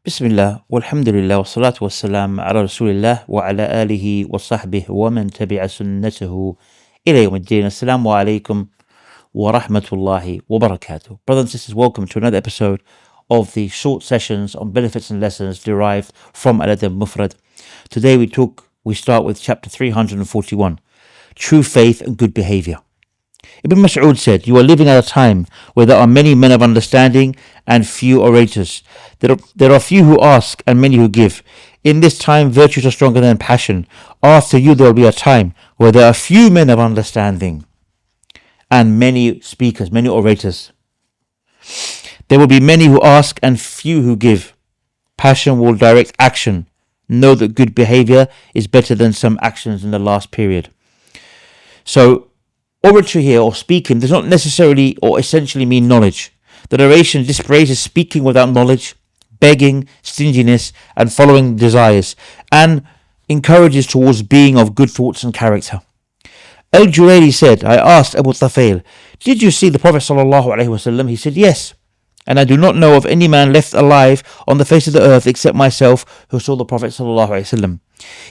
Bismillah, walhamdulillah, wassalatu wassalam ala rasulillah wa ala alihi wa sahbihi wa man tabi'a sunnatahu ila yawmiddin. Assalamu alaikum wa rahmatullahi wa barakatuh. Brothers and sisters, welcome to another episode of the short sessions on benefits and lessons derived from Adab Mufrad. Today we start with chapter 341, True Faith and Good Behavior. Ibn Mas'ud said, "You are living at a time where there are many men of understanding and few orators. There are few who ask and many who give. In this time, virtues are stronger than passion. After you, there will be a time where there are few men of understanding and many speakers, many orators. There will be many who ask and few who give. Passion will direct action. Know that good behavior is better than some actions in the last period." So, oratory here, or speaking, does not necessarily or essentially mean knowledge. The narration dispraises speaking without knowledge, begging, stinginess, and following desires, and encourages towards being of good thoughts and character. Al-Jurayri said, "I asked Abu Tafail, did you see the Prophet ﷺ? He said, yes. And I do not know of any man left alive on the face of the earth except myself who saw the Prophet ﷺ.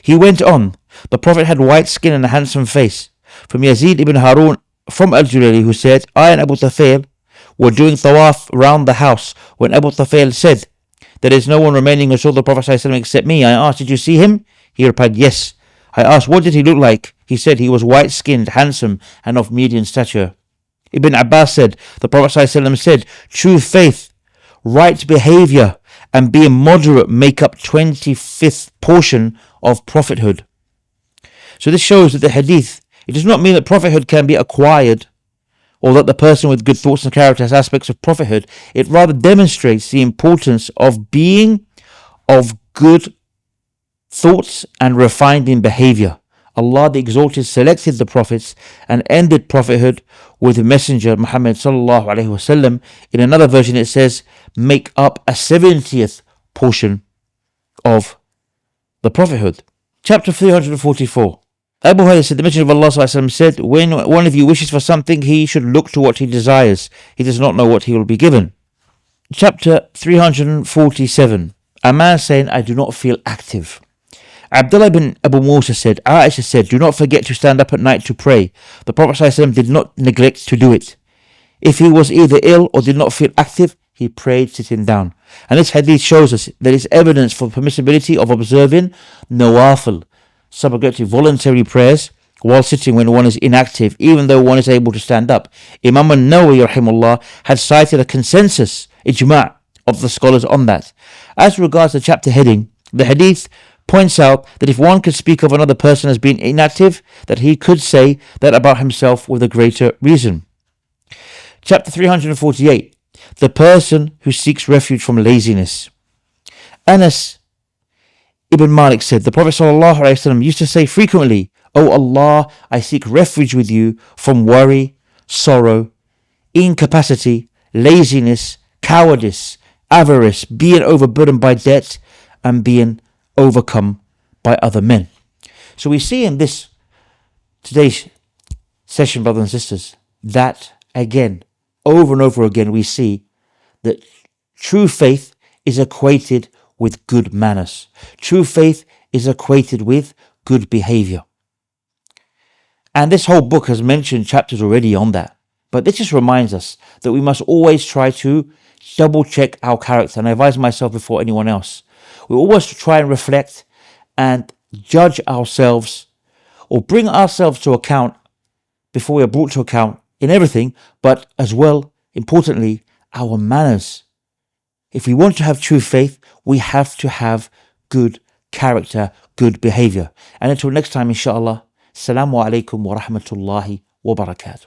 He went on, the Prophet had white skin and a handsome face." From Yazid ibn Harun from Al-Jurayri, who said, "I and Abu Tafail were doing tawaf round the house when Abu Tafail said, 'There is no one remaining who saw the Prophet ﷺ except me.' I asked, 'Did you see him?' He replied, 'Yes.' I asked, 'What did he look like?' He said, 'He was white-skinned, handsome, and of medium stature.'" Ibn Abbas said, the Prophet ﷺ said, "True faith, right behavior, and being moderate make up 25th portion of prophethood." So this shows that the hadith, it does not mean that prophethood can be acquired or that the person with good thoughts and character has aspects of prophethood. It rather demonstrates the importance of being of good thoughts and refined in behavior. Allah the Exalted selected the prophets and ended prophethood with the messenger Muhammad sallallahu alaihi wasallam. In another version it says, make up a 70th portion of the prophethood. Chapter 344. Abu Hurairah said, the Messenger of Allah ﷺ said, "When one of you wishes for something, he should look to what he desires. He does not know what he will be given." Chapter 347. A man saying, "I do not feel active." Abdullah ibn Abu Musa said, Aisha said, "Do not forget to stand up at night to pray." The Prophet ﷺ did not neglect to do it. If he was either ill or did not feel active, he prayed sitting down. And this hadith shows us there is evidence for the permissibility of observing nawafil, subrogatory voluntary prayers, while sitting when one is inactive, even though one is able to stand up. Imam al-Nawawi rahimahullah had cited a consensus, ijma' of the scholars on that. As regards the chapter heading, the hadith points out that if one could speak of another person as being inactive, that he could say that about himself with a greater reason. Chapter 348. The person who seeks refuge from laziness. Anas Ibn Malik said, the Prophet ﷺ used to say frequently, "O Allah, I seek refuge with you from worry, sorrow, incapacity, laziness, cowardice, avarice, being overburdened by debt, and being overcome by other men." So we see in this today's session, brothers and sisters, that again, over and over again, we see that true faith is equated with good manners. True faith is equated with good behavior. And this whole book has mentioned chapters already on that. But this just reminds us that we must always try to double check our character. And I advise myself before anyone else. We always try and reflect and judge ourselves or bring ourselves to account before we are brought to account in everything, but as well, importantly, our manners. If we want to have true faith, we have to have good character, good behavior. And until next time, inshallah, Assalamu alaikum wa rahmatullahi wa barakatuh.